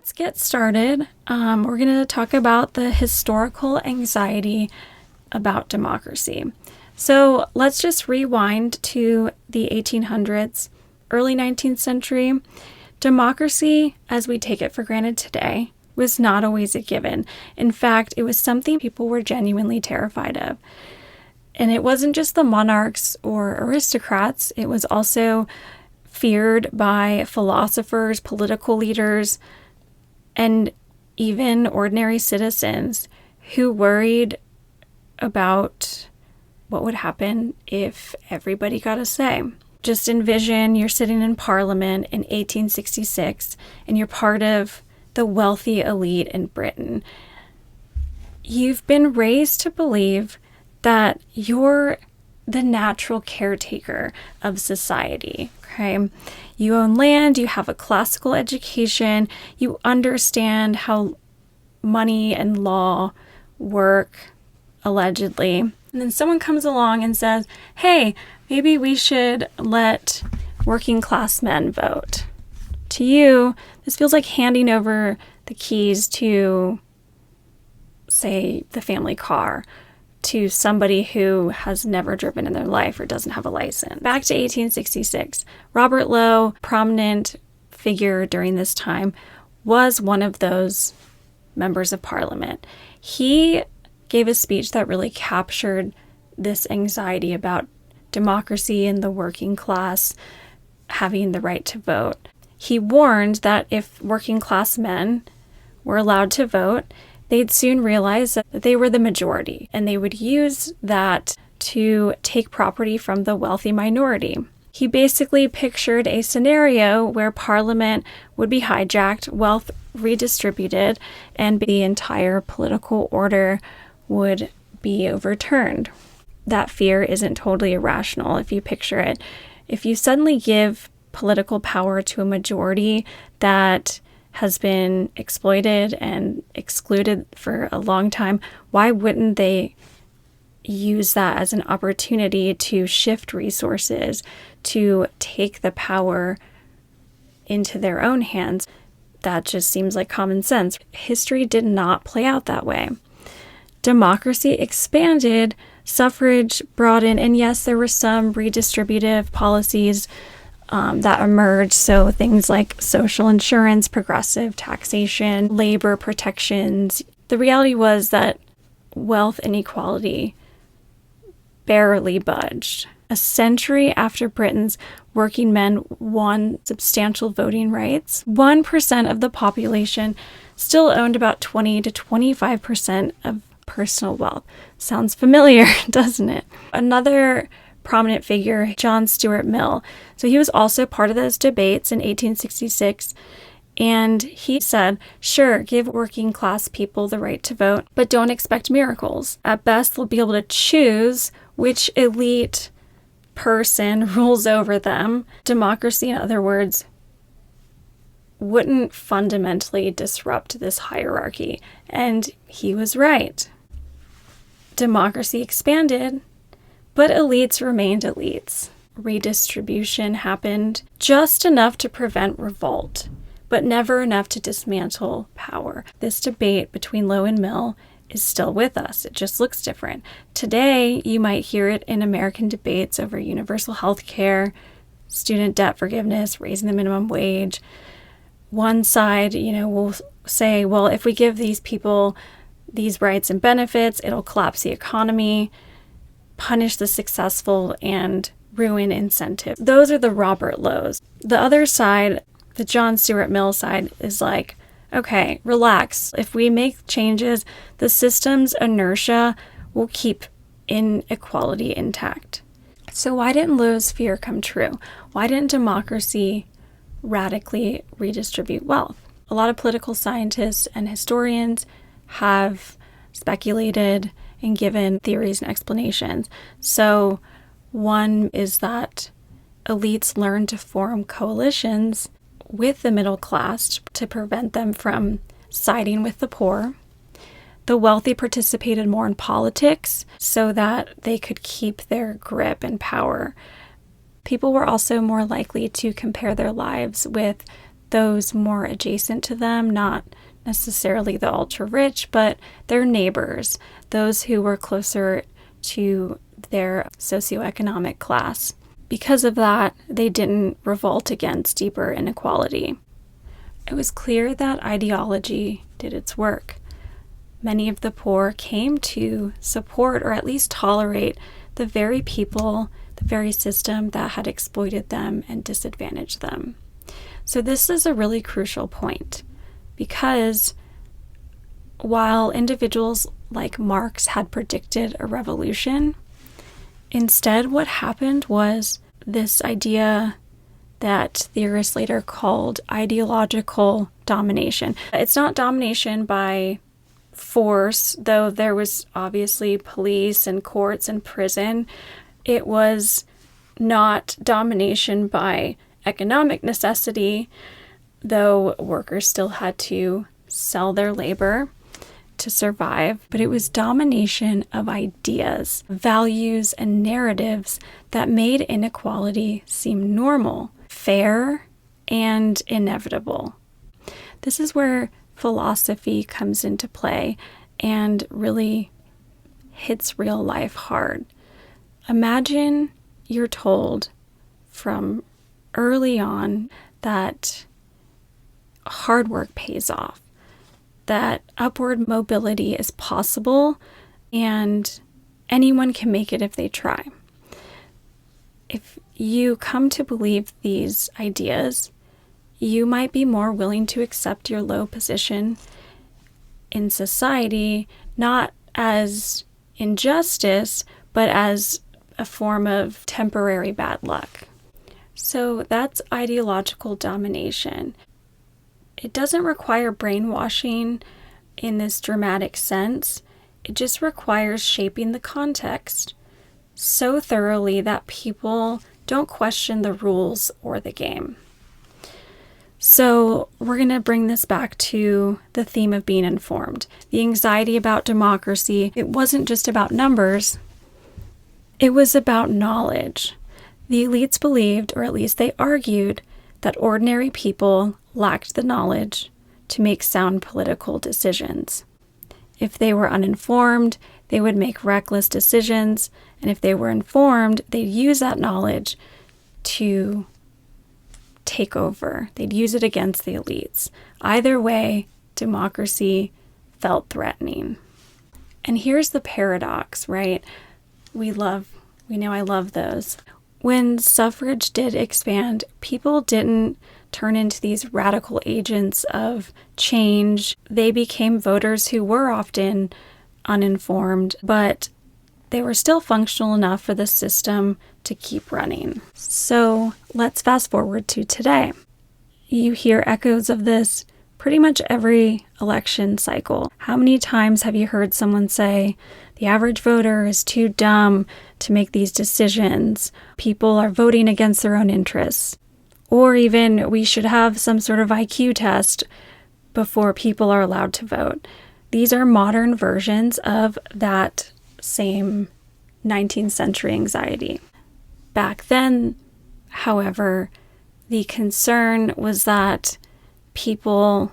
let's get started. We're going to talk about the historical anxiety about democracy. So let's just rewind to the 1800s, early 19th century. Democracy, as we take it for granted today, was not always a given. In fact, it was something people were genuinely terrified of. And it wasn't just the monarchs or aristocrats, it was also feared by philosophers, political leaders, and even ordinary citizens who worried about what would happen if everybody got a say. Just envision you're sitting in Parliament in 1866 and you're part of the wealthy elite in Britain. You've been raised to believe that you're the natural caretaker of society, okay? You own land, you have a classical education, you understand how money and law work, allegedly. And then someone comes along and says, hey, maybe we should let working class men vote. To you, this feels like handing over the keys to, say, the family car to somebody who has never driven in their life or doesn't have a license. Back to 1866, Robert Lowe, prominent figure during this time, was one of those members of Parliament. He gave a speech that really captured this anxiety about democracy and the working class having the right to vote. He warned that if working class men were allowed to vote, they'd soon realize that they were the majority, and they would use that to take property from the wealthy minority. He basically pictured a scenario where Parliament would be hijacked, wealth redistributed, and the entire political order would be overturned. That fear isn't totally irrational if you picture it. If you suddenly give political power to a majority that has been exploited and excluded for a long time, why wouldn't they use that as an opportunity to shift resources, to take the power into their own hands? That just seems like common sense. History did not play out that way. Democracy expanded, suffrage broadened, and yes, there were some redistributive policies that emerged. So things like social insurance, progressive taxation, labor protections. The reality was that wealth inequality barely budged. A century after Britain's working men won substantial voting rights, 1% of the population still owned about 20 to 25% of personal wealth. Sounds familiar, doesn't it? Another prominent figure, John Stuart Mill. So he was also part of those debates in 1866, and he said, sure, give working class people the right to vote, but don't expect miracles. At best, they'll be able to choose which elite person rules over them. Democracy, in other words, wouldn't fundamentally disrupt this hierarchy. And he was right. Democracy expanded, but elites remained elites. Redistribution happened just enough to prevent revolt, but never enough to dismantle power. This debate between Lowe and Mill is still with us. It just looks different. Today, you might hear it in American debates over universal health care, student debt forgiveness, raising the minimum wage. One side, will say, well, if we give these people these rights and benefits, it'll collapse the economy, punish the successful, and ruin incentive. Those are the Robert Lowes. The other side, the John Stuart Mill side, is like, okay, relax. If we make changes, the system's inertia will keep inequality intact. So why didn't Lowe's fear come true? Why didn't democracy radically redistribute wealth? A lot of political scientists and historians have speculated and given theories and explanations. So one is that elites learned to form coalitions with the middle class to prevent them from siding with the poor. The wealthy participated more in politics so that they could keep their grip and power. People were also more likely to compare their lives with those more adjacent to them, not necessarily the ultra-rich, but their neighbors, those who were closer to their socioeconomic class. Because of that, they didn't revolt against deeper inequality. It was clear that ideology did its work. Many of the poor came to support or at least tolerate the very people, the very system that had exploited them and disadvantaged them. So this is a really crucial point, because while individuals like Marx had predicted a revolution, instead what happened was this idea that theorists later called ideological domination. It's not domination by force, though there was obviously police and courts and prison. It was not domination by economic necessity, though workers still had to sell their labor to survive, but it was domination of ideas, values, and narratives that made inequality seem normal, fair, and inevitable. This is where philosophy comes into play and really hits real life hard. Imagine you're told from early on that hard work pays off, that upward mobility is possible, and anyone can make it if they try. If you come to believe these ideas, you might be more willing to accept your low position in society, not as injustice, but as a form of temporary bad luck. So that's ideological domination. It doesn't require brainwashing in this dramatic sense. It just requires shaping the context so thoroughly that people don't question the rules or the game. So we're going to bring this back to the theme of being informed. The anxiety about democracy, it wasn't just about numbers. It was about knowledge. The elites believed, or at least they argued, that ordinary people lacked the knowledge to make sound political decisions. If they were uninformed, they would make reckless decisions, and if they were informed, they'd use that knowledge to take over. They'd use it against the elites. Either way, democracy felt threatening. And here's the paradox, right? We know I love those. When suffrage did expand, people didn't turn into these radical agents of change. They became voters who were often uninformed, but they were still functional enough for the system to keep running. So let's fast forward to today. You hear echoes of this pretty much every election cycle. How many times have you heard someone say, the average voter is too dumb to make these decisions. People are voting against their own interests. Or even, we should have some sort of IQ test before people are allowed to vote. These are modern versions of that same 19th century anxiety. Back then, however, the concern was that people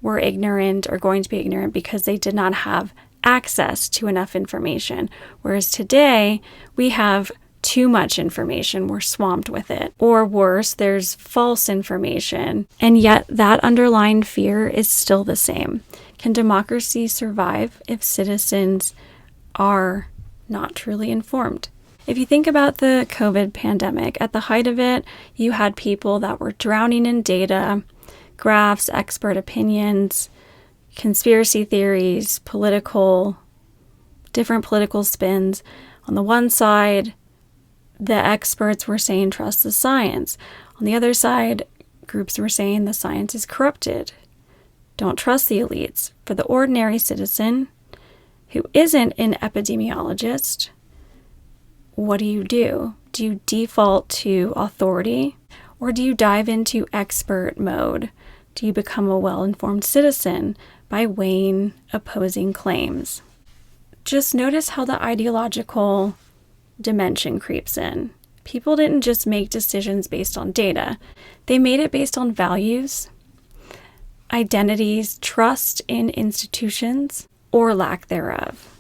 were ignorant or going to be ignorant because they did not have access to enough information. Whereas today, we have too much information. We're swamped with it. Or worse, there's false information. And yet that underlying fear is still the same. Can democracy survive if citizens are not truly informed? If you think about the COVID pandemic, at the height of it, you had people that were drowning in data, graphs, expert opinions, conspiracy theories, different political spins. On the one side, the experts were saying trust the science. On the other side, groups were saying the science is corrupted. Don't trust the elites. For the ordinary citizen who isn't an epidemiologist, what do? Do you default to authority, or do you dive into expert mode? Do you become a well-informed citizen by weighing opposing claims? Just notice how the ideological dimension creeps in. People didn't just make decisions based on data. They made it based on values, identities, trust in institutions, or lack thereof.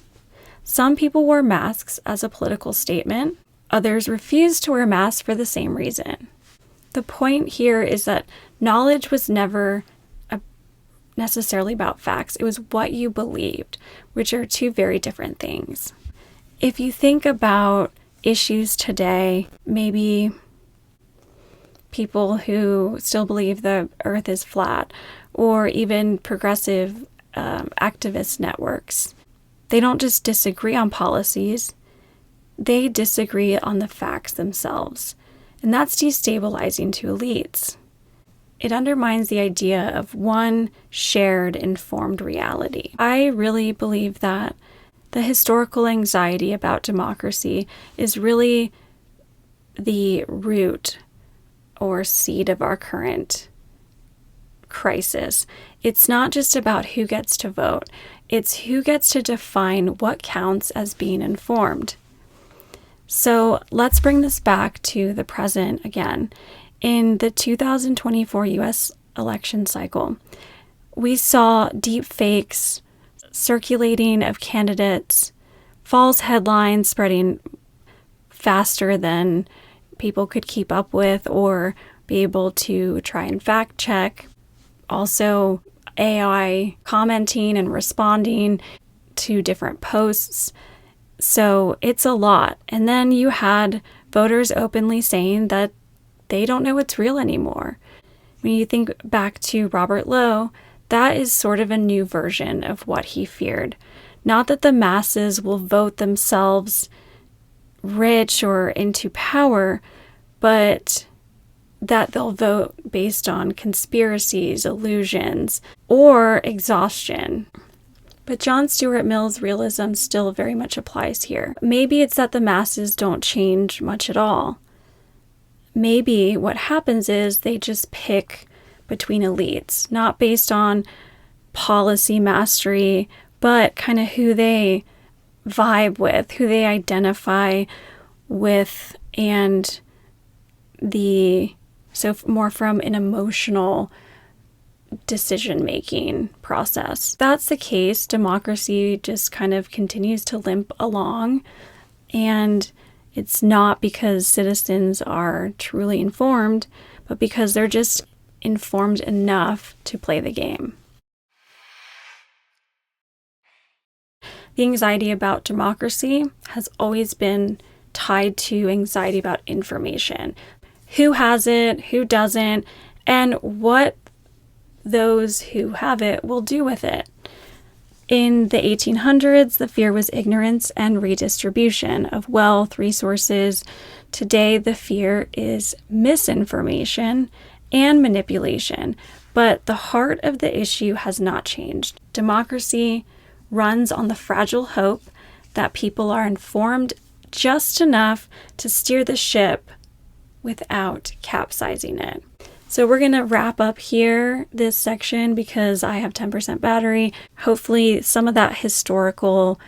Some people wore masks as a political statement. Others refused to wear masks for the same reason. The point here is that knowledge was never necessarily about facts. It was what you believed, which are two very different things. If you think about issues today, maybe people who still believe the earth is flat, or even progressive activist networks, they don't just disagree on policies, they disagree on the facts themselves. And that's destabilizing to elites. It undermines the idea of one shared, informed reality. I really believe that the historical anxiety about democracy is really the root or seed of our current crisis. It's not just about who gets to vote, it's who gets to define what counts as being informed. So let's bring this back to the present again. In the 2024 US election cycle, we saw deep fakes, circulating of candidates, false headlines spreading faster than people could keep up with or be able to try and fact check. Also, AI commenting and responding to different posts. So it's a lot. And then you had voters openly saying that they don't know what's real anymore. When you think back to Robert Lowe, that is sort of a new version of what he feared. Not that the masses will vote themselves rich or into power, but that they'll vote based on conspiracies, illusions, or exhaustion. But John Stuart Mill's realism still very much applies here. Maybe it's that the masses don't change much at all. Maybe what happens is they just pick between elites, not based on policy mastery, but kind of who they vibe with, who they identify with, and more from an emotional decision-making process. If that's the case, democracy just kind of continues to limp along, and it's not because citizens are truly informed, but because they're just informed enough to play the game. The anxiety about democracy has always been tied to anxiety about information. Who has it, who doesn't, and what those who have it will do with it. In the 1800s, the fear was ignorance and redistribution of wealth, resources. Today, the fear is misinformation and manipulation. But the heart of the issue has not changed. Democracy runs on the fragile hope that people are informed just enough to steer the ship without capsizing it. So we're going to wrap up here this section because I have 10% battery. Hopefully some of that historical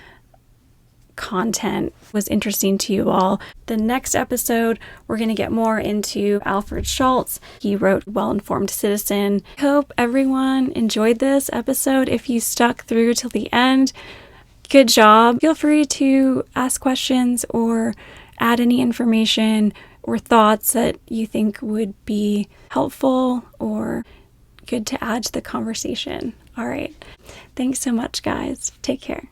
content was interesting to you all. The next episode, we're going to get more into Alfred Schultz. He wrote Well-Informed Citizen. I hope everyone enjoyed this episode. If you stuck through till the end, good job. Feel free to ask questions or add any information or thoughts that you think would be helpful or good to add to the conversation. All right. Thanks so much, guys. Take care.